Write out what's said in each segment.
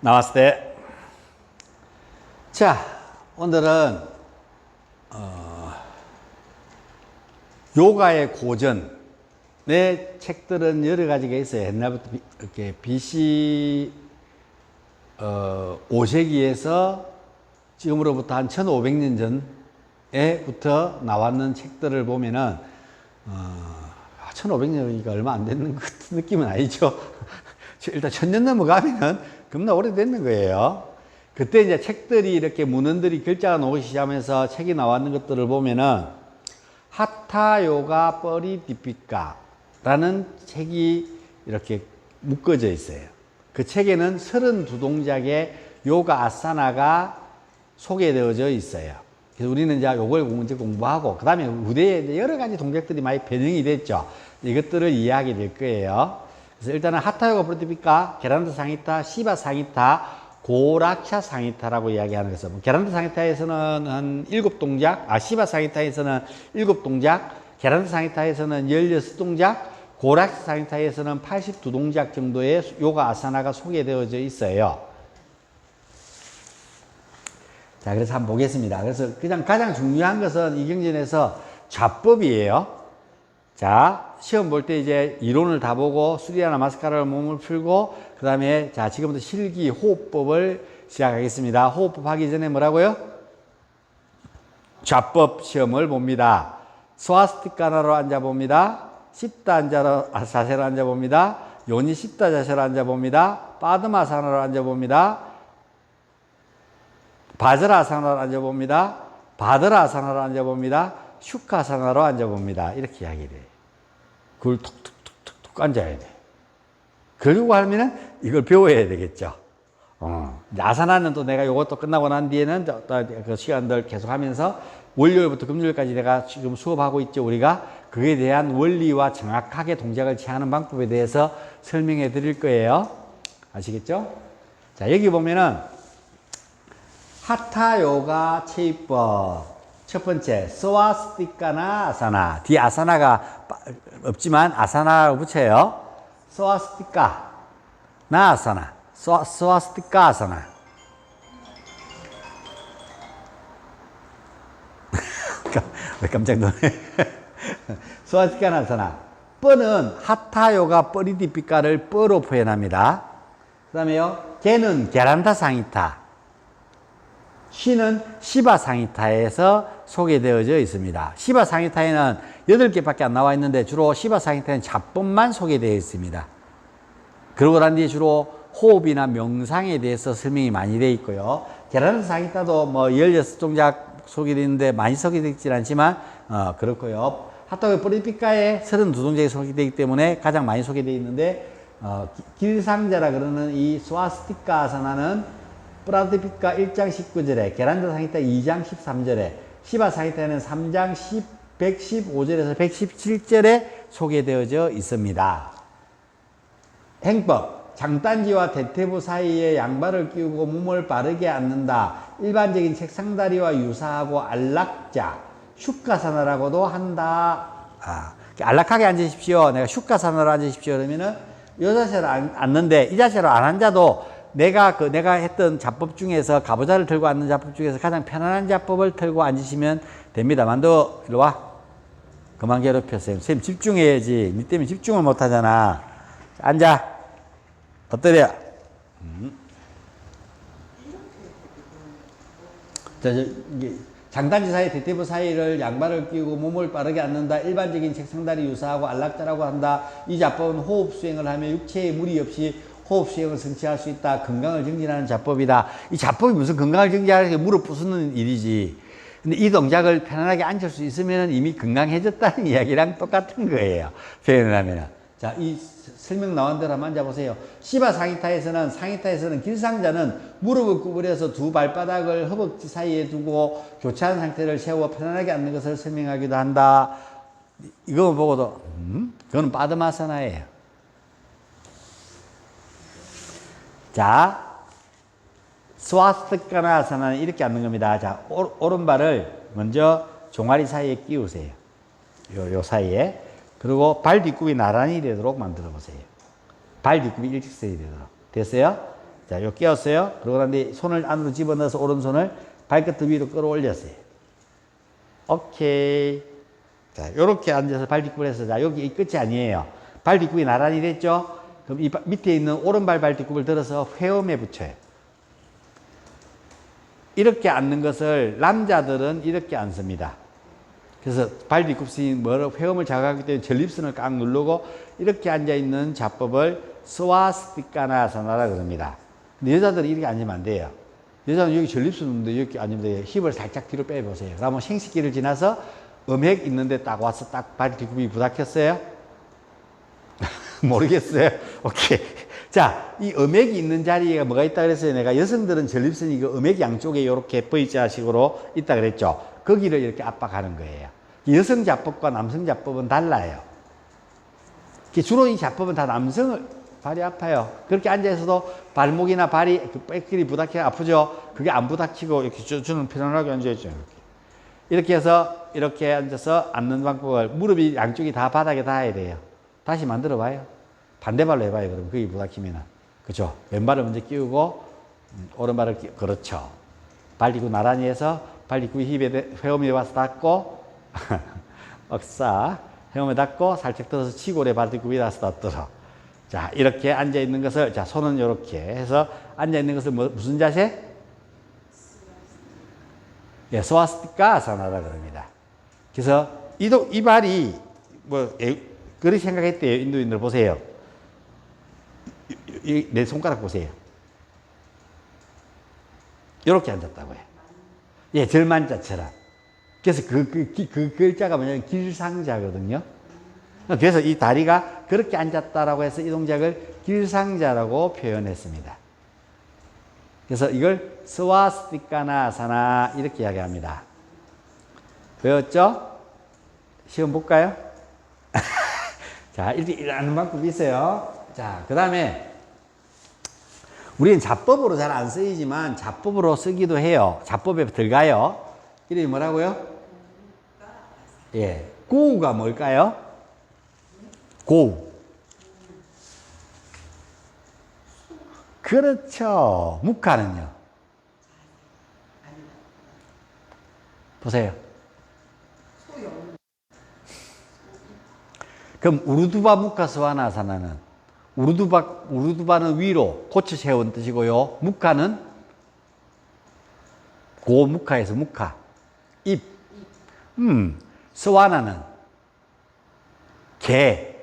나왔을 때. 자, 오늘은 요가의 고전의 책들은 여러 가지가 있어요. 옛날부터 이렇게 BC 5세기에서 지금으로부터 한 1500년 전에부터 나왔는 책들을 보면은 1500년이니까 얼마 안 되는 것 같은 느낌은 아니죠. 일단 1000년 넘어가면은 겁나 오래됐는 거예요. 그때 이제 책들이 이렇게 문헌들이 글자가 나오기 시작하면서 책이 나왔는 것들을 보면은 하타 요가 뻐리디피카라는 책이 이렇게 묶어져 있어요. 그 책에는 32동작의 요가 아사나가 소개되어져 있어요. 그래서 우리는 이제 요걸 공부하고, 그 다음에 후대에 여러 가지 동작들이 많이 변형이 됐죠. 이것들을 이해하게 될 거예요. 그래서 일단은 하타 요가 뻐리디피카, 게란다 상히타, 시바 상히타, 고라କ୍ଷା 상히타라고 이야기하는 것은, 게란다 상히타에서는 한 7동작, 시바 상히타에서는 7동작, 게란다 상히타에서는 16동작, 고라କ୍ଷା 상히타에서는 82동작 정도의 요가 아사나가 소개되어져 있어요. 자, 그래서 한번 보겠습니다. 그래서 가장 중요한 것은 이 경전에서 좌법이에요. 자, 시험 볼 때 이제 이론을 다 보고 수리아 나마스카라로 몸을 풀고, 그 다음에 자, 지금부터 실기 호흡법을 시작하겠습니다. 호흡법 하기 전에 뭐라고요? 좌법 시험을 봅니다. 스와스티카나로 앉아봅니다. 십다 자세로 앉아봅니다. 요니 십다 자세로 앉아봅니다. 빠드마사나로 앉아봅니다. 바즈라아사나로 앉아봅니다. 바드라아사나로 앉아봅니다. 슈카아사나로 앉아봅니다. 이렇게 이야기를 해요. 그걸 툭툭툭툭 앉아야 돼. 그러고 하면은 이걸 배워야 되겠죠. 아사나는 또 내가 이것도 끝나고 난 뒤에는 또 그 시간들 계속 하면서 월요일부터 금요일까지 내가 지금 수업하고 있죠. 우리가 그에 대한 원리와 정확하게 동작을 취하는 방법에 대해서 설명해 드릴 거예요. 아시겠죠? 자, 여기 보면은 하타 요가 체이법. 첫 번째, 스와스티카나 아사나. 뒤에 아사나가 없지만 아사나라고 붙여요. 스와스티카 나 아사나. 스와스티카 아사나. 왜 깜짝 놀래? 스와스티카 나 아사나. 뻐는 하타 요가 뻐리디피카를 뻐로 표현합니다. 그 다음에요, 개는 게란다 상히타. 시는 시바 상히타에서 소개되어져 있습니다. 시바 상히타에는 8개밖에 안 나와 있는데 주로 시바 상히타에는 잡법만 소개되어 있습니다. 그러고 난 뒤에 주로 호흡이나 명상에 대해서 설명이 많이 되어 있고요. 게란다 상히타도 뭐 16동작 소개되어 있는데 많이 소개되어 있진 않지만 그렇고요. 하타 요가 뻐리디피카에 32동작이 소개되어 있기 때문에 가장 많이 소개되어 있는데 길상자라 그러는 이 스와스티카 아사나는 뻐리디피카 1장 19절에, 게란다 상히타 2장 13절에, 시바 상히타는 3장 115절에서 117절에 소개되어져 있습니다. 행법, 장단지와 대퇴부 사이에 양발을 끼우고 몸을 바르게 앉는다. 일반적인 책상다리와 유사하고 안락자, 슈카사나라고도 한다. 안락하게 앉으십시오. 내가 슈카사나로 앉으십시오. 그러면은 이 자세로 앉는데, 이 자세로 안 앉아도 내가 했던 잡법 중에서, 가부좌를 들고 앉는 잡법 중에서 가장 편안한 잡법을 들고 앉으시면 됩니다. 만두, 일로 와. 그만 괴롭혔어요. 선생님 집중해야지. 니 때문에 집중을 못 하잖아. 앉아. 엎드려. 자, 이게 장단지 사이, 대퇴부 사이를 양발을 끼우고 몸을 바르게 앉는다. 일반적인 책상다리 유사하고 안락자라고 한다. 이 잡법은 호흡 수행을 하며 육체에 무리 없이 호흡 수행을 성취할 수 있다. 건강을 증진하는 자법이다. 이 자법이 무슨 건강을 증진하는 게 무릎 부수는 일이지. 근데 이 동작을 편안하게 앉을 수 있으면 이미 건강해졌다는 이야기랑 똑같은 거예요. 표현을 하면은. 자, 이 설명 나온 대로 한번 앉아보세요. 시바 상히타에서는 길상자는 무릎을 구부려서 두 발바닥을 허벅지 사이에 두고 교차한 상태를 세워 편안하게 앉는 것을 설명하기도 한다. 이거 보고도, 그거는 빠드마사나예요. 자, 스와스티카나 아사나는 이렇게 앉는 겁니다. 자, 오른발을 먼저 종아리 사이에 끼우세요. 요 사이에. 그리고 발 뒷굽이 나란히 되도록 만들어 보세요. 발 뒷굽이 일직선이 되도록. 됐어요? 자, 요 끼웠어요. 그러고 난 뒤에 손을 안으로 집어넣어서 오른손을 발끝 위로 끌어올렸어요. 오케이. 자, 요렇게 앉아서 발 뒷굽을 해서, 자, 여기 이 끝이 아니에요. 발 뒷굽이 나란히 됐죠? 그럼 이 밑에 있는 오른발 발 뒷굽을 들어서 회음에 붙여요. 이렇게 앉는 것을 남자들은 이렇게 앉습니다. 그래서 발 뒷굽이 뭐로 회음을 자극하기 때문에 전립선을 꽉 누르고 이렇게 앉아있는 자법을 스와스티카나사나라 그럽니다. 근데 여자들은 이렇게 앉으면 안 돼요. 여자는 여기 전립선 있는데 이렇게 앉으면 돼요. 힙을 살짝 뒤로 빼보세요. 그러면 생식기를 지나서 음핵 있는데 딱 와서 딱 발 뒷굽이 부닥쳤어요? 모르겠어요. 오케이. 자, 이 음액이 있는 자리에 뭐가 있다 그랬어요. 내가 여성들은 전립선이 그 음액 양쪽에 이렇게 V자식으로 있다 그랬죠. 거기를 이렇게 압박하는 거예요. 여성 자법과 남성 자법은 달라요. 주로 이 자법은 다 남성을 발이 아파요. 그렇게 앉아있어도 발목이나 발이 그 백길이 부닥쳐 아프죠. 그게 안 부닥치고 이렇게 저는 편안하게 앉아있죠. 이렇게 해서 이렇게 앉아서 앉는 방법을 무릎이 양쪽이 다 바닥에 닿아야 돼요. 다시 만들어 봐요. 반대발로 해봐요. 그럼 그게 부닥치면은. 그죠? 왼발을 먼저 끼우고, 오른발을 끼우고, 그렇죠. 발 뒷굽 나란히 해서, 발 뒷굽이 힙에, 회음에 와서 닿고, 억사, 회음에 닿고, 살짝 들어서 치고래 발 뒷굽이 와서 닿도록. 자, 이렇게 앉아있는 것을, 자, 손은 이렇게 해서, 앉아있는 것을 무슨 자세? 예, 스와스티카 아사나라 그럽니다. 그래서, 이 발이, 그렇게 생각했대요. 인도인들 보세요. 내 손가락 보세요. 이렇게 앉았다고요. 예, 절만자처럼. 그래서 그 글자가 뭐냐면 길상자거든요. 그래서 이 다리가 그렇게 앉았다라고 해서 이 동작을 길상자라고 표현했습니다. 그래서 이걸 스와스티카나사나 이렇게 이야기합니다. 배웠죠? 시험 볼까요? 자, 이렇게 하는 방법이 있어요. 자, 그 다음에 우리는 자법으로 잘 안 쓰이지만 자법으로 쓰기도 해요. 자법에 들어가요. 이름이 뭐라고요? 예, 고우가 뭘까요? 고우. 그렇죠. 묵카는요? 보세요. 그럼 우르두바 묵카 스와나사나는 우르두바는 위로 고쳐 세운 뜻이고요. 묵카는 고묵카에서 묵카 입. 스와나는 개.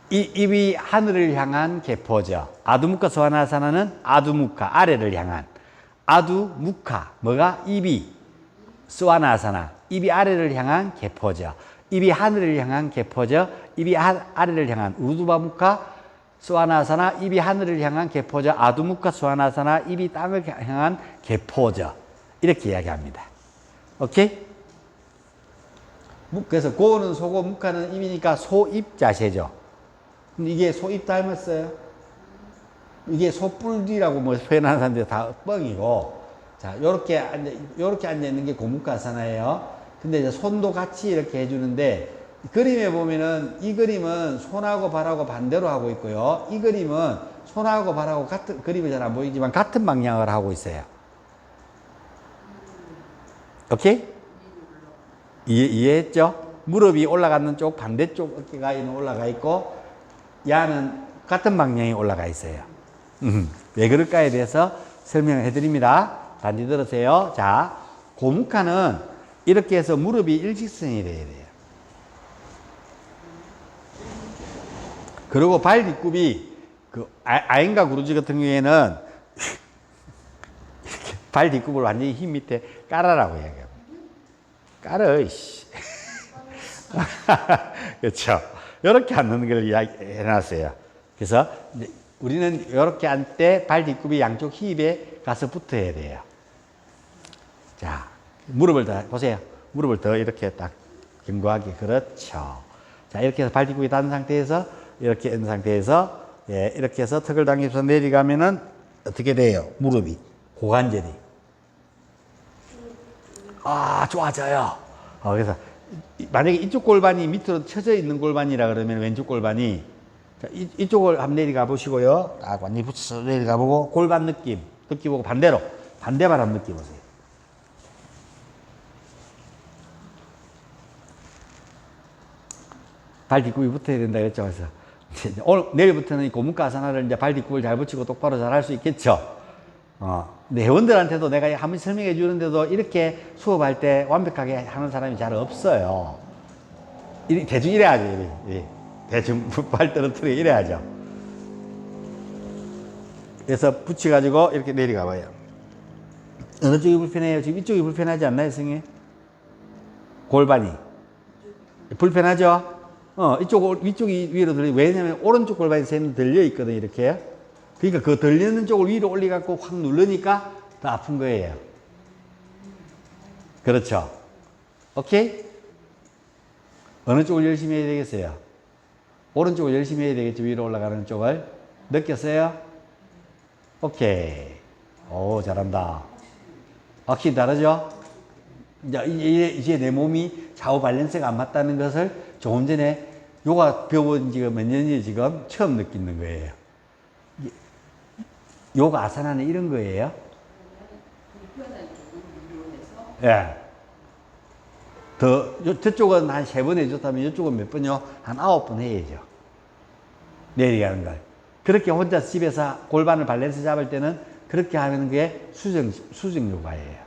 이 입이 하늘을 향한 개포죠. 아두묵카 스와나사나는 아두묵카 아래를 향한 아두묵카 뭐가 입이 스와나사나 입이 아래를 향한 개포죠. 입이 하늘을 향한 개포죠. 입이 아래를 향한 우르두바묵카 스와나사나 입이 하늘을 향한 개포죠. 아두묵카 스와나사나 입이 땅을 향한 개포죠. 이렇게 이야기합니다. 오케이? 그래서 고는 소고 묵카는 입이니까 소입 자세죠. 근데 이게 소입 닮았어요? 이게 소뿔뒤라고 뭐 표현하는 사람들이 다 뻥이고, 자, 요렇게 앉아 있는 게 고묵카사나예요. 근데 이제 손도 같이 이렇게 해주는데, 그림에 보면은 이 그림은 손하고 발하고 반대로 하고 있고요. 이 그림은 손하고 발하고 같은, 그림이 잘 안 보이지만 같은 방향을 하고 있어요. 오케이? 이해했죠? 무릎이 올라가는 쪽 반대쪽 어깨가 올라가 있고, 야는 같은 방향이 올라가 있어요. 왜 그럴까에 대해서 설명을 해드립니다. 단지 들으세요. 자, 고묵카는 이렇게 해서 무릎이 일직선이 돼야 돼요. 그리고 발 뒷굽이 그 아인가 구루지 같은 경우에는 이렇게 발 뒷굽을 완전히 힘 밑에 깔아라고 이야기합니다. 깔아, 이씨. 그렇죠. 이렇게 앉는 걸 이야기해 놨어요. 그래서 우리는 이렇게 앉을 때 발 뒷굽이 양쪽 힙에 가서 붙어야 돼요. 자, 무릎을 더 보세요. 무릎을 더 이렇게 딱 견고하게. 그렇죠. 자, 이렇게 해서 발 뒷굽이 닿은 상태에서 이렇게 있는 상태에서 예, 이렇게 해서 턱을 당겨서 내려가면은 어떻게 돼요? 무릎이 고관절이 좋아져요. 그래서 만약에 이쪽 골반이 밑으로 쳐져 있는 골반이라 그러면 왼쪽 골반이 자, 이쪽을 한번 내려가 보시고요. 딱 완전히 붙여서 내려가 보고 골반 느끼고 반대로 반대발 한번 느껴보세요. 발 뒷굽이 붙어야 된다 그랬죠. 그래서 오늘 내일부터는 이 고무가 아사나를 이제 발 뒷굽을 잘 붙이고 똑바로 잘 할 수 있겠죠. 근데 회원들한테도 내가 한번 설명해 주는데도 이렇게 수업할 때 완벽하게 하는 사람이 잘 없어요. 대충 이래야죠. 대충 발 떨어뜨리고 이래야죠. 그래서 붙여가지고 이렇게 내려가 봐요. 어느 쪽이 불편해요? 지금 이쪽이 불편하지 않나요, 선생님? 골반이. 불편하죠? 위쪽이 위로 들려. 왜냐면 오른쪽 골반이 쌤 들려 있거든, 이렇게. 그러니까 그 들리는 쪽을 위로 올려갖고 확 누르니까 더 아픈 거예요. 그렇죠. 오케이? 어느 쪽을 열심히 해야 되겠어요? 오른쪽을 열심히 해야 되겠죠. 위로 올라가는 쪽을. 느꼈어요? 오케이. 오, 잘한다. 확실히 다르죠? 이제 내 몸이 좌우 밸런스가 안 맞다는 것을 조금 전에 요가 배운 지가 몇 년이 지금 처음 느끼는 거예요. 요가 아사나는 이런 거예요. 예. 저쪽은 한 3번 해줬다면 이쪽은 몇 번요? 한 9번 해야죠. 내려가는 걸. 그렇게 혼자 집에서 골반을 밸런스 잡을 때는 그렇게 하는 게 수정 요가예요.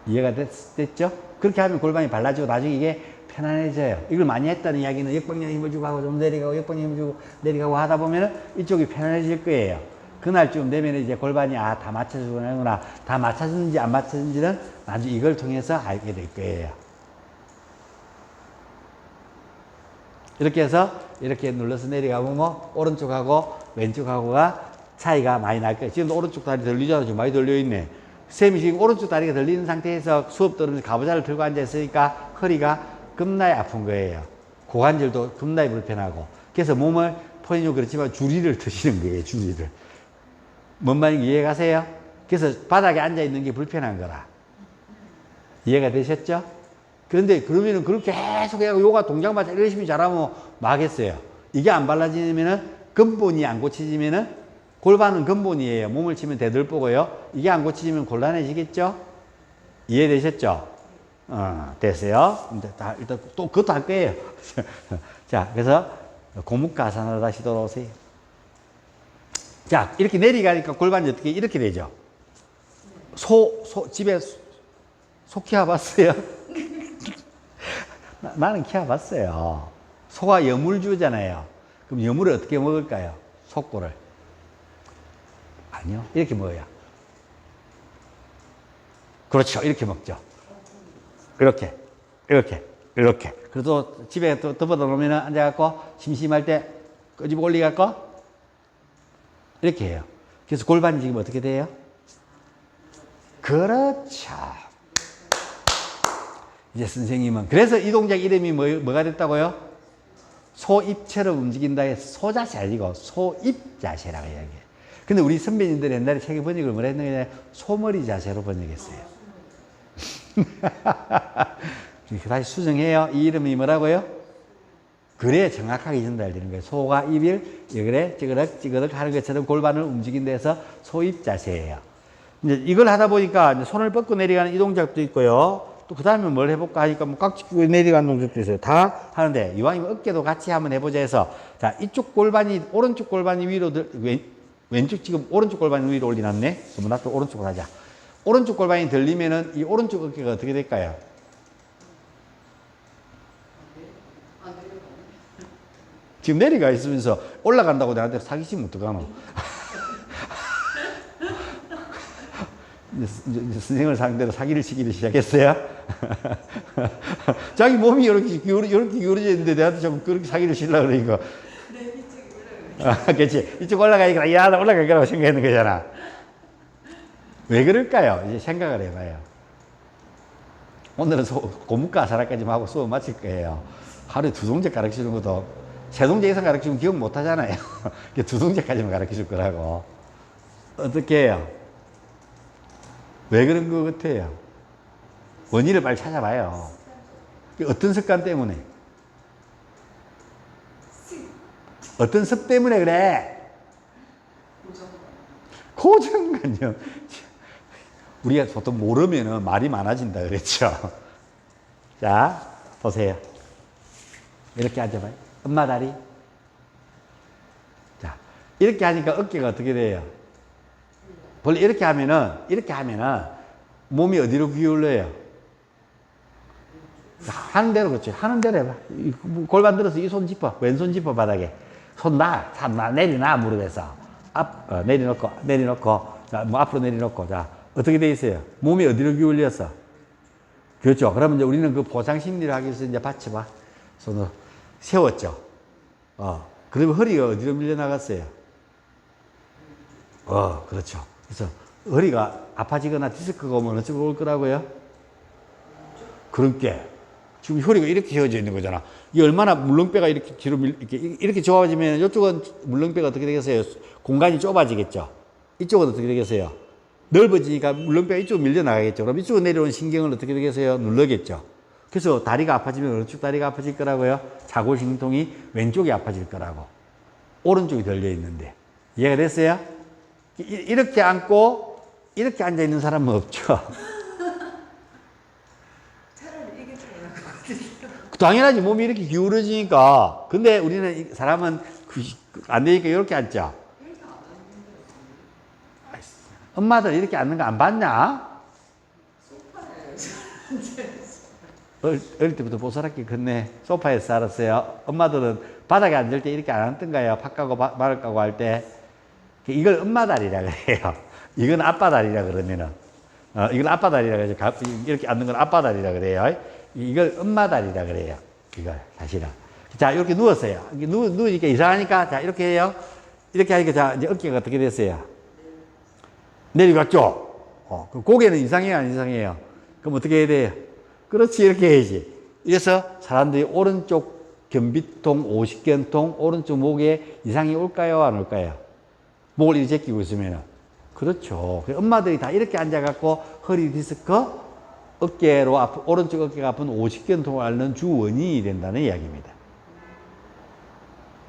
이해가 됐죠? 그렇게 하면 골반이 발라지고 나중에 이게 편안해져요. 이걸 많이 했다는 이야기는 역방향 힘을 주고 하고 좀 내려가고 역방향 힘을 주고 내려가고 하다 보면 이쪽이 편안해질 거예요. 그날쯤 되면 이제 골반이 다 맞춰주구나. 다 맞춰주는지 안 맞춰주는지는 나중에 이걸 통해서 알게 될 거예요. 이렇게 해서 이렇게 눌러서 내려가 보면 오른쪽하고 왼쪽하고가 차이가 많이 날 거예요. 지금 오른쪽 다리 들리잖아요. 지금 많이 들려있네. 쌤이 지금 오른쪽 다리가 들리는 상태에서 수업 들으면서 가부좌를 들고 앉아있으니까 허리가 겁나게 아픈 거예요. 고관절도 겁나게 불편하고. 그래서 몸을 포인도 그렇지만 줄이를 드시는 거예요. 줄이를. 뭔 말인지 이해 가세요? 그래서 바닥에 앉아있는 게 불편한 거라. 이해가 되셨죠? 그런데 그러면은 그렇게 계속 해가지고 요가 동작만 열심히 잘하면 막겠어요. 이게 안 발라지면은 근본이 안 고쳐지면은 골반은 근본이에요. 몸을 치면 대들보고요. 이게 안 고쳐지면 곤란해지겠죠? 이해되셨죠? 됐어요. 일단 또 그것도 할 거예요. 자, 그래서 고무가 아사나로 다시 돌아오세요. 자, 이렇게 내려가니까 골반이 어떻게 이렇게 되죠? 집에 소 키워봤어요? 나는 키워봤어요. 소가 여물 주잖아요. 그럼 여물을 어떻게 먹을까요? 속고를. 아니요. 이렇게 먹어요. 그렇죠. 이렇게 먹죠. 이렇게. 그래도 집에 또 덮어다 놓으면 앉아갖고 심심할 때 끄집어 올리갖고 이렇게 해요. 그래서 골반이 지금 어떻게 돼요? 그렇죠. 이제 선생님은 그래서 이 동작 이름이 뭐가 됐다고요? 소입처럼 움직인다 해서 소자세 아니고 소입자세라고 이야기해요. 근데 우리 선배님들 옛날에 책의 번역을 뭐라 했느냐? 소머리 자세로 번역했어요. 다시 수정해요. 이 이름이 뭐라고요? 그래 정확하게 전달되는 거예요. 소가 입을 그래 찌그럭 하는 것처럼 골반을 움직인 데서 소입 자세예요. 이제 이걸 하다 보니까 이제 손을 뻗고 내려가는 이 동작도 있고요. 또 그 다음에 뭘 해볼까 하니까 뭐 깍지 끼고 내려가는 동작도 있어요. 다 하는데 이왕이면 어깨도 같이 한번 해보자 해서 자 이쪽 골반이 오른쪽 골반이 위로 왼쪽 지금 오른쪽 골반이 위로 올려놨네. 그럼 나도 오른쪽으로 하자. 오른쪽 골반이 들리면은 이 오른쪽 어깨가 어떻게 될까요? 지금 내려가 있으면서 올라간다고 나한테 사기치면 어떡하노? 이제 선생님을 상대로 사기를 치기를 시작했어요. 자기 몸이 이렇게 기울어져 있는데 내한테 자꾸 그렇게 사기를 치려고 그러니까. 그렇지. 이쪽 올라가니까, 야, 나 올라갈 거라고 생각했는 거잖아. 왜 그럴까요? 이제 생각을 해봐요. 오늘은 고무가 아사나까지만 하고 수업 마칠 거예요. 하루에 2동작 가르쳐 주는 것도, 3동작 이상 가르쳐 주면 기억 못 하잖아요. 2동작까지만 가르쳐 줄 거라고. 어떻게 해요? 왜 그런 것 같아요? 원인을 빨리 찾아봐요. 어떤 습관 때문에? 어떤 습 때문에 그래? 고정관념. 우리가 보통 모르면은 말이 많아진다 그랬죠. 자, 보세요. 이렇게 앉아봐요. 엄마 다리. 자, 이렇게 하니까 어깨가 어떻게 돼요? 원래 이렇게 하면은 몸이 어디로 기울어요? 하는 대로 그렇지. 하는 대로 해봐. 골반 들어서 이 손 짚어. 왼손 짚어 바닥에. 손 놔. 내리놔 무릎에서. 내려놓고. 자, 뭐 앞으로 내려놓고. 자, 어떻게 돼 있어요? 몸이 어디로 기울렸어? 그렇죠. 그러면 이제 우리는 그 보상 심리를 하기 위해서 이제 받쳐봐. 손을 세웠죠. 그러면 허리가 어디로 밀려나갔어요? 그렇죠. 그래서 허리가 아파지거나 디스크가 오면 어쩌고 올 거라고요? 그러니까 지금 허리가 이렇게 휘어져 있는 거잖아. 이게 얼마나 물렁뼈가 이렇게 뒤로 이렇게 좁아지면 이쪽은 물렁뼈가 어떻게 되겠어요? 공간이 좁아지겠죠. 이쪽은 어떻게 되겠어요? 넓어지니까 물렁뼈가 이쪽으로 밀려나가겠죠. 그럼 이쪽으로 내려온 신경을 어떻게 되겠어요? 눌러겠죠. 그래서 다리가 아파지면 어느 쪽 다리가 아파질 거라고요? 자골신통이 왼쪽이 아파질 거라고. 오른쪽이 들려 있는데. 이해가 됐어요? 이렇게 앉고 이렇게 앉아 있는 사람은 없죠. 당연하지. 몸이 이렇게 기울어지니까. 근데 우리는 사람은 안 되니까 이렇게 앉자. 엄마들 이렇게 앉는 거 안 봤냐? 어릴 때부터 보스럽게 컸네. 소파에서 살았어요. 엄마들은 바닥에 앉을 때 이렇게 안 앉던가요? 팥 까고 말을 까고 할 때. 이걸 엄마 다리라 그래요. 이건 아빠 다리라 그러면은. 이건 아빠 다리라 그래요. 이렇게 앉는 건 아빠 다리라 그래요. 이걸 엄마 다리라 그래요. 이걸 사실은. 자, 이렇게 누웠어요. 누우니까 이상하니까, 자, 이렇게 해요. 이렇게 하니까, 자, 이제 어깨가 어떻게 됐어요? 내려갔죠? 고개는 이상해요, 안 이상해요? 그럼 어떻게 해야 돼요? 그렇지, 이렇게 해야지. 그래서 사람들이 오른쪽 견비통, 오십견통, 오른쪽 목에 이상이 올까요, 안 올까요? 목을 이렇게 제끼고 있으면은. 그렇죠. 엄마들이 다 이렇게 앉아갖고 허리 디스크, 오른쪽 어깨가 아픈 오십견통을 앓는 주 원인이 된다는 이야기입니다.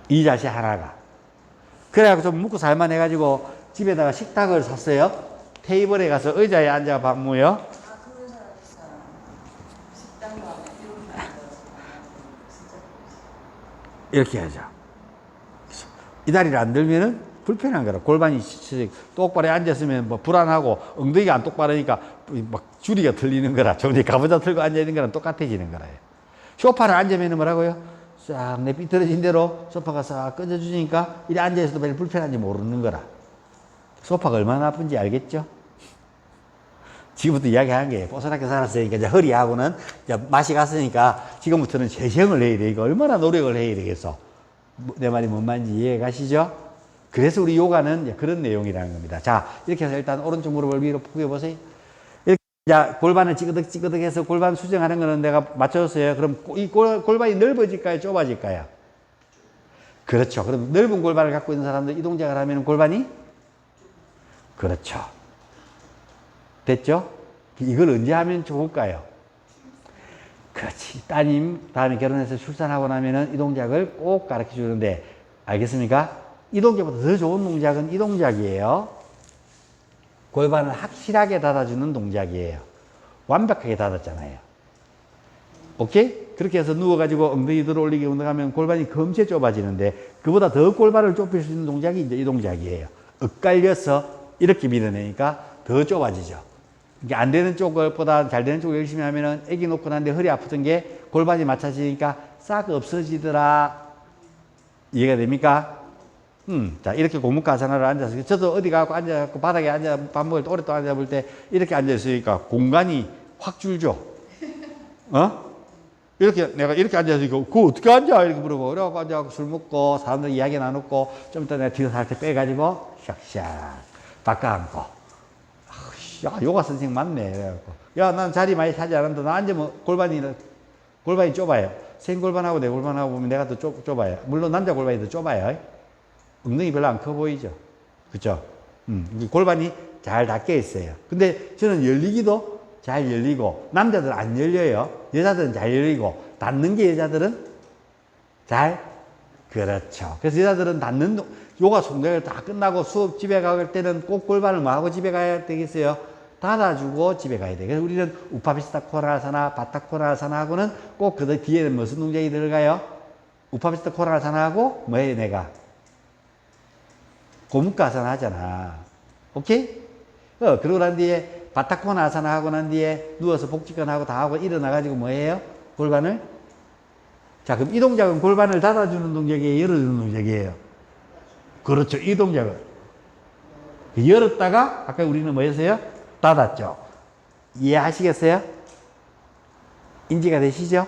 이 자세 하나가. 그래갖고 좀 묵고 살만해가지고 집에다가 식탁을 샀어요. 테이블에 가서 의자에 앉아 밥 먹어요. 이렇게 하죠. 이 다리를 안 들면은 불편한 거라. 골반이 똑바로 앉았으면 뭐 불안하고 엉덩이가 안 똑바르니까 막 줄이가 틀리는 거라. 저기 가부좌 틀고 앉아있는 거랑 똑같아지는 거라요. 소파를 앉으면 뭐라고요? 싹 내 삐뚤어진 대로 소파가 싹 꺼져주니까 이래 앉아있어도 별로 불편한지 모르는 거라. 소파가 얼마나 나쁜지 알겠죠? 지금부터 이야기하는 게 뽀얗게 살았으니까 이제 허리하고는 이제 맛이 갔으니까 지금부터는 재생을 해야 돼. 이거 얼마나 노력을 해야 되겠어. 내 말이 뭔 말인지 이해 가시죠? 그래서 우리 요가는 그런 내용이라는 겁니다. 자, 이렇게 해서 일단 오른쪽 무릎을 위로 푸겨 보세요. 이렇게 자, 골반을 찌그덕 해서 골반 수정하는 거는 내가 맞춰줬어요. 그럼 이 골반이 넓어질까요? 좁아질까요? 그렇죠. 그럼 넓은 골반을 갖고 있는 사람들 이 동작을 하면 골반이? 그렇죠. 됐죠? 이걸 언제 하면 좋을까요? 그렇지. 따님 다음에 결혼해서 출산하고 나면은 이 동작을 꼭 가르쳐 주는데 알겠습니까? 이 동작보다 더 좋은 동작은 이 동작이에요. 골반을 확실하게 닫아주는 동작이에요. 완벽하게 닫았잖아요. 오케이? 그렇게 해서 누워가지고 엉덩이 들어 올리게 운동하면 골반이 검체 좁아지는데 그보다 더 골반을 좁힐 수 있는 동작이 이제 이 동작이에요. 엇갈려서 이렇게 밀어내니까 더 좁아지죠. 이게 안 되는 쪽보다 잘 되는 쪽을 열심히 하면은 애기 놓고 난데 허리 아프던 게 골반이 맞춰지니까 싹 없어지더라. 이해가 됩니까? 자, 이렇게 고무가사나를 앉아서, 저도 어디 가고 앉아갖고 바닥에 앉아 밥 먹을 때 오랫동안 앉아볼 때 이렇게 앉아있으니까 공간이 확 줄죠? 이렇게 내가 이렇게 앉아있으니까 그거 어떻게 앉아? 이렇게 물어보고, 그래갖고 앉아갖고 술 먹고 사람들 이야기 나누고 좀 이따 내가 뒤로 살짝 빼가지고 샥샥 바꿔 앉고. 야, 요가 선생님 맞네. 그래갖고. 야, 난 자리 많이 차지 않는다. 나 앉으면 골반이 좁아요. 생 골반하고 내 골반하고 보면 내가 더 좁아요. 물론 남자 골반이 더 좁아요. 엉덩이 별로 안 커 보이죠? 그쵸? 골반이 잘 닫혀 있어요. 근데 저는 열리기도 잘 열리고, 남자들은 안 열려요. 여자들은 잘 열리고, 닫는 게 여자들은 잘, 그렇죠. 그래서 여자들은 닫는, 요가 송대를 다 끝나고 수업 집에 갈 때는 꼭 골반을 뭐 하고 집에 가야 되겠어요? 닫아주고 집에 가야 돼. 그래서 우리는 우파비스타 코라사나, 바타 코라사나하고는 꼭 그 뒤에는 무슨 동작이 들어가요? 우파비스타 코라사나하고 뭐해 내가? 고무가사나 하잖아. 오케이? 그러고 난 뒤에 바타코나 아사나 하고 난 뒤에 누워서 복직근 하고 다 하고 일어나가지고 뭐예요? 골반을? 자, 그럼 이 동작은 골반을 닫아주는 동작이에요? 열어주는 동작이에요? 그렇죠. 이 동작은. 열었다가 아까 우리는 뭐 했어요? 닫았죠. 이해하시겠어요? 인지가 되시죠?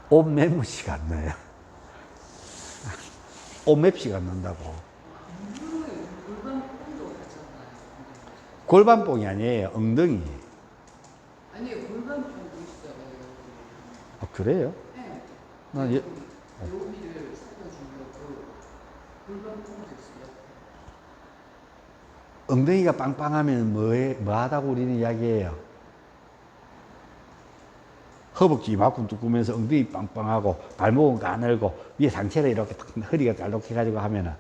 옷매무씨가 안 나요. 옷맵씨가 안 난다고. 골반뽕이 아니에요. 엉덩이. 아니 골반뽕도 있어요. 아, 그래요? 네. 난 여기를 살려주려고 골반뽕도 있어요. 엉덩이가 빵빵하면 뭐 하다고 우리는 이야기해요? 허벅지 이만큼 두꾸면서 엉덩이 빵빵하고 발목은 가늘고 위에 상체를 이렇게 허리가 잘록해가지고 하면은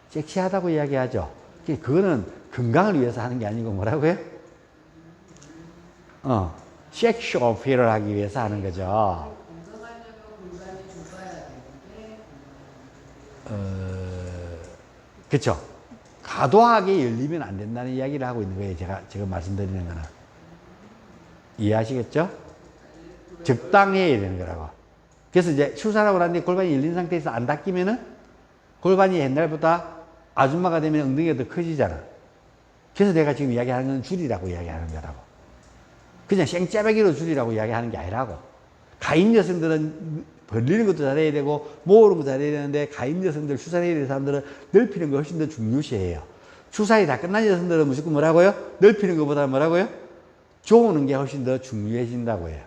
섹시하다고 이야기하죠. 그거는 건강을 위해서 하는 게 아니고 뭐라고요? 섹시 어필을 하기 위해서 하는 거죠. 건강하려면 골반이 좁아야 되는데. 그쵸. 과도하게 열리면 안 된다는 이야기를 하고 있는 거예요. 제가 지금 말씀드리는 거는. 이해하시겠죠? 적당히 해야 되는 거라고. 그래서 이제 출산하고 난 뒤에 골반이 열린 상태에서 안 닦이면은 골반이 옛날보다 아줌마가 되면 엉덩이가 더 커지잖아. 그래서 내가 지금 이야기하는 건 줄이라고 이야기하는 거라고. 그냥 생짜배기로 줄이라고 이야기하는 게 아니라고. 가임 여성들은 벌리는 것도 잘해야 되고 모으는 것도 잘해야 되는데 가임 여성들, 출산해야 되는 사람들은 넓히는 거 훨씬 더 중요시해요. 출산이 다 끝난 여성들은 무조건 뭐라고요? 넓히는 것보다 뭐라고요? 조우는 게 훨씬 더 중요해진다고 해요.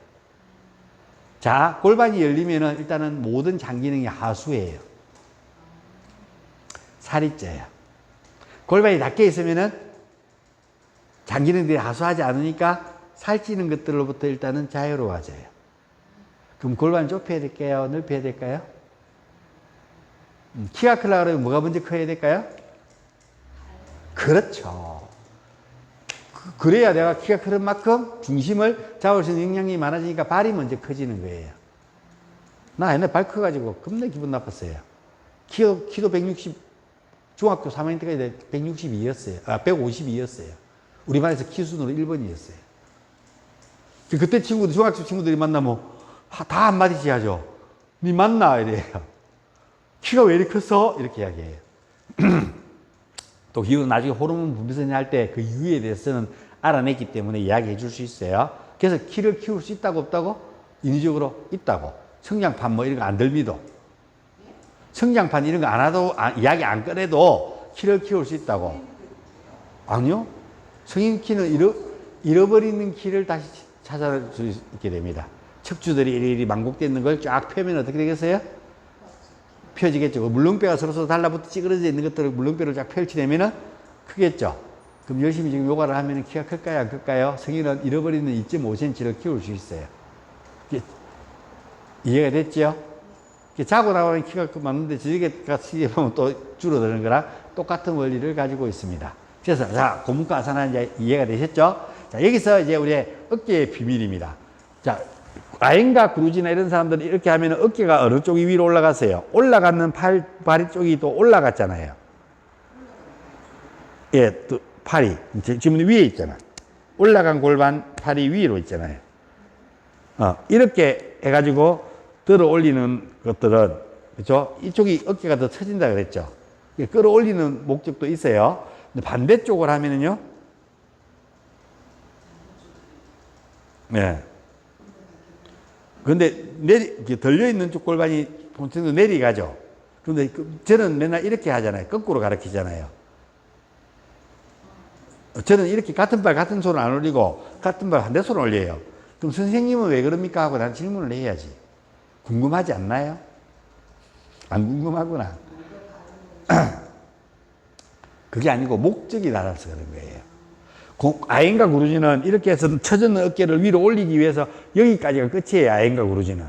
자, 골반이 열리면은 일단은 모든 장기능이 하수해요. 살이 쪄요. 골반이 닫혀 있으면은 장기능들이 하수하지 않으니까 살찌는 것들로부터 일단은 자유로워져요. 그럼 골반 좁혀야 될까요? 넓혀야 될까요? 키가 크려고 그러면 뭐가 먼저 커야 될까요? 그렇죠. 그래야 내가 키가 크는 만큼 중심을 잡을 수 있는 영향이 많아지니까 발이 먼저 커지는 거예요. 나 옛날에 발 커가지고 겁나 기분 나빴어요. 키도 160, 중학교 3학년 때까지 162였어요. 152였어요. 우리 반에서 키 순으로 1번이었어요. 그때 친구들, 중학교 친구들이 만나면 다 한마디씩 하죠. 니 맞나? 이래요. 키가 왜 이렇게 컸어? 이렇게 이야기해요. 또 기후는 나중에 호르몬 분비선이 할 때 그 이유에 대해서는 알아냈기 때문에 이야기해 줄 수 있어요. 그래서 키를 키울 수 있다고 없다고? 인위적으로 있다고. 성장판 뭐 이런 거 안 들미도. 성장판 이런 거 안 하도, 이야기 안 꺼내도 키를 키울 수 있다고. 아니요. 성인 키는 잃어버리는 키를 다시 찾아낼 수 있게 됩니다. 척추들이 이리 만곡되어 있는 걸 쫙 펴면 어떻게 되겠어요? 펴지겠죠. 물렁뼈가 서로 달라붙어 찌그러져 있는 것들을 물렁뼈를 쫙 펼치려면은 크겠죠. 그럼 열심히 지금 요가를 하면 키가 클까요? 안 클까요? 성인은 잃어버리는 2.5cm를 키울 수 있어요. 이해가 됐죠? 자고 나오는 키가 맞는데 저녁에 시계 보면 또 줄어드는 거랑 똑같은 원리를 가지고 있습니다. 그래서 자, 고문과 아사나 이제 이해가 되셨죠? 자, 여기서 이제 우리의 어깨의 비밀입니다. 자, 아행과 구루지나 이런 사람들은 이렇게 하면 어깨가 어느 쪽이 위로 올라갔어요? 올라가는 발이 쪽이 또 올라갔잖아요. 예, 또 팔이 지금 위에 있잖아. 올라간 골반 팔이 위로 있잖아요. 이렇게 해가지고 들어 올리는 것들은 그렇죠? 이쪽이 어깨가 더 처진다 그랬죠. 끌어올리는 목적도 있어요. 근데 반대쪽을 하면은요. 네. 근데 들려있는 쪽 골반이 보통 내려가죠. 그런데 저는 맨날 이렇게 하잖아요. 거꾸로 가르치잖아요. 저는 이렇게 같은 발 같은 손을 안 올리고 같은 발 반대손을 올려요. 그럼 선생님은 왜 그럽니까? 하고 난 질문을 해야지. 궁금하지 않나요? 안 궁금하구나. 그게 아니고 목적이 달라서 그런 거예요. 아행과 구르지는 이렇게 해서 처졌는 어깨를 위로 올리기 위해서 여기까지가 끝이에요. 아행과 구르지는.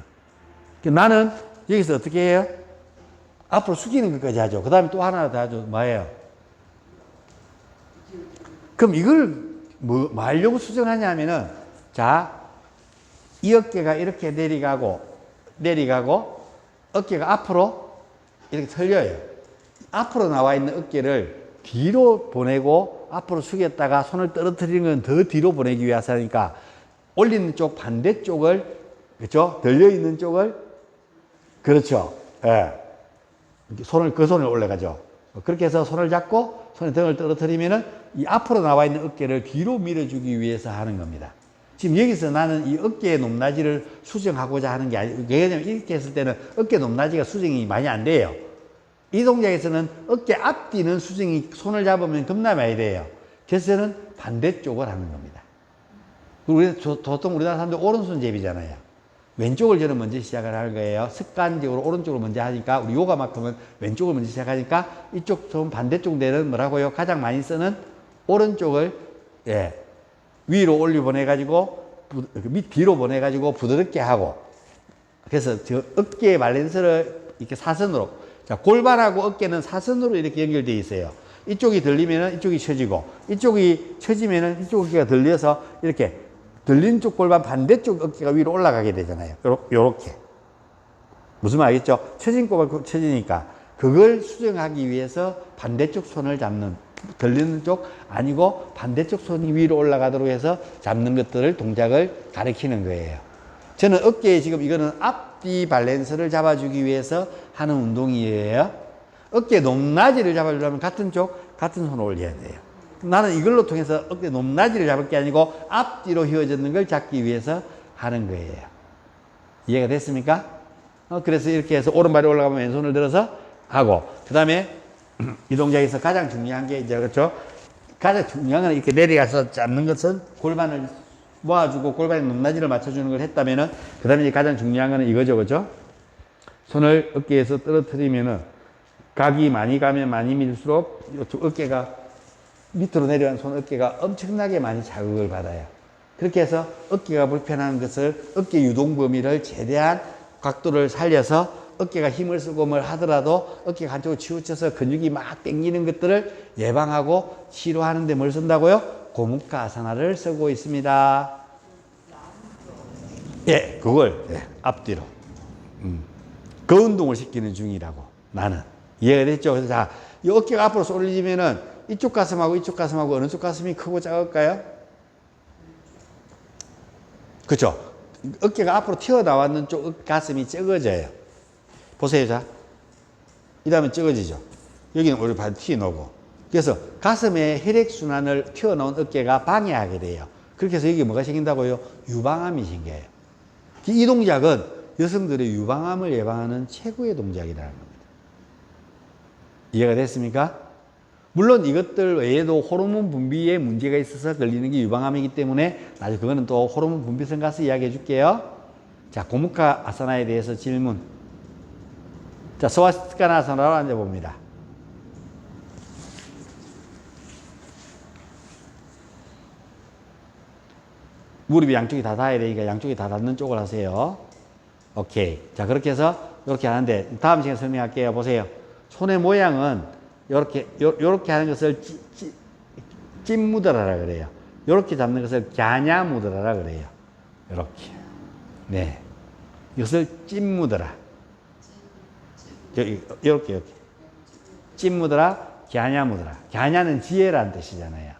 나는 여기서 어떻게 해요? 앞으로 숙이는 것까지 하죠. 그 다음에 또 하나 더 하죠. 뭐예요? 그럼 이걸 뭐 하려고 수정하냐 하면은, 자, 이 어깨가 이렇게 내려가고 어깨가 앞으로 이렇게 틀려요. 앞으로 나와 있는 어깨를 뒤로 보내고 앞으로 숙였다가 손을 떨어뜨리는 건 더 뒤로 보내기 위해서 하니까 올리는 쪽 반대쪽을, 그렇죠? 들려있는 쪽을, 그렇죠. 예. 그 손을 올려가죠. 그렇게 해서 손을 잡고 손에 등을 떨어뜨리면은 이 앞으로 나와 있는 어깨를 뒤로 밀어주기 위해서 하는 겁니다. 지금 여기서 나는 이 어깨의 높낮이를 수정하고자 하는 게 아니고, 왜냐면 이렇게 했을 때는 어깨 높낮이가 수정이 많이 안 돼요. 이 동작에서는 어깨 앞뒤는 수정이 손을 잡으면 겁나 많이 돼요. 그래서 저는 반대쪽을 하는 겁니다. 보통 우리나라 사람들 오른손잡이잖아요. 왼쪽을 저는 먼저 시작을 할 거예요. 습관적으로 오른쪽을 먼저 하니까, 우리 요가만큼은 왼쪽을 먼저 시작하니까 이쪽 좀 반대쪽 되는 뭐라고요? 가장 많이 쓰는 오른쪽을, 예, 위로 올려 보내가지고 밑 뒤로 보내가지고 부드럽게 하고, 그래서 저 어깨의 밸런스를 이렇게 사선으로, 자, 골반하고 어깨는 사선으로 이렇게 연결되어 있어요. 이쪽이 들리면은 이쪽이 처지고, 이쪽이 처지면은 이쪽 어깨가 들려서 이렇게 들린 쪽 골반 반대쪽 어깨가 위로 올라가게 되잖아요. 요렇게. 무슨 말 알겠죠? 처진 골반 처지니까 그걸 수정하기 위해서 반대쪽 손을 잡는, 들리는 쪽 아니고 반대쪽 손이 위로 올라가도록 해서 잡는 것들을, 동작을 가리키는 거예요. 저는 어깨에 지금 이거는 앞뒤 밸런스를 잡아주기 위해서 하는 운동이에요. 어깨 높낮이를 잡아주려면 같은 쪽, 같은 손을 올려야 돼요. 나는 이걸로 통해서 어깨 높낮이를 잡을 게 아니고 앞뒤로 휘어졌는 걸 잡기 위해서 하는 거예요. 이해가 됐습니까? 그래서 이렇게 해서 오른발이 올라가면 왼손을 들어서 하고, 그 다음에 이 동작에서 가장 중요한 게 이제, 그렇죠? 가장 중요한 건 이렇게 내려가서 잡는 것은 골반을 모아주고 골반의 높낮이를 맞춰주는 걸 했다면은, 그 다음에 이제 가장 중요한 거는 이거죠, 그죠? 손을 어깨에서 떨어뜨리면은 각이 많이 가면 많이 밀수록 어깨가 밑으로 내려간 손 어깨가 엄청나게 많이 자극을 받아요. 그렇게 해서 어깨가 불편한 것을, 어깨 유동 범위를 최대한 각도를 살려서 어깨가 힘을 쓰고 뭘 하더라도 어깨가 한쪽으로 치우쳐서 근육이 막 당기는 것들을 예방하고 치료하는데 뭘 쓴다고요? 고무카 아사나를 쓰고 있습니다. 예, 그걸, 예, 앞뒤로. 그 운동을 시키는 중이라고, 나는. 이해가 됐죠? 그래서 자, 이 어깨가 앞으로 쏠리면은 이쪽 가슴하고 이쪽 가슴하고 어느 쪽 가슴이 크고 작을까요? 그렇죠? 어깨가 앞으로 튀어나왔는 쪽 가슴이 적어져요. 보세요. 자, 이 다음에 적어지죠. 여기는 오히려 발 튀어나오고. 그래서 가슴의 혈액순환을 튀어나온 어깨가 방해하게 돼요. 그렇게 해서 여기 뭐가 생긴다고요? 유방암이 생겨요. 이 동작은 여성들의 유방암을 예방하는 최고의 동작이라는 겁니다. 이해가 됐습니까? 물론 이것들 외에도 호르몬 분비에 문제가 있어서 걸리는 게 유방암이기 때문에 나중에 그거는 또 호르몬 분비성 가서 이야기해 줄게요. 자, 고무카 아사나에 대해서 질문. 자, 스와스티카나 아사나로 앉아봅니다. 무릎이 양쪽이 다 닿아야 되니까 양쪽이 다 닿는 쪽을 하세요. 오케이. 자, 그렇게 해서 이렇게 하는데, 다음 시간에 설명할게요. 보세요. 손의 모양은 요렇게 하는 것을 찐무드라라 그래요. 요렇게 잡는 것을 갸냐무드라라 그래요. 요렇게. 네. 이것을 찐무드라. 요렇게. 찐무드라, 갸냐무드라. 갸냐는 지혜라는 뜻이잖아요.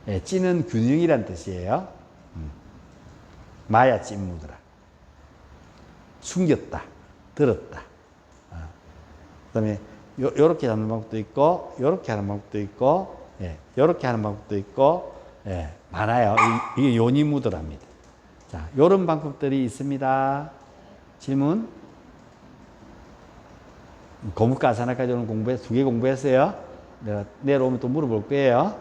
네, 찐은 균형이라는 뜻이에요. 마야 찐무드라. 숨겼다. 들었다. 그 다음에 요렇게 잡는 방법도 있고, 요렇게 하는 방법도 있고, 예, 요렇게 하는 방법도 있고, 예, 많아요. 이게 요니무드랍니다. 자, 요런 방법들이 있습니다. 질문? 고무카 아사나까지 오늘 공부해서 2개 공부했어요. 내가 내려오면 또 물어볼 거예요.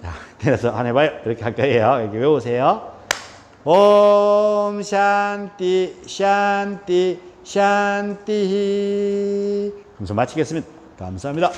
자, 내려서 안 해봐요. 이렇게 할 거예요. 이렇게 외우세요. 옴 샨띠 샨띠 샨띠. 그래서 마치겠습니다. 감사합니다.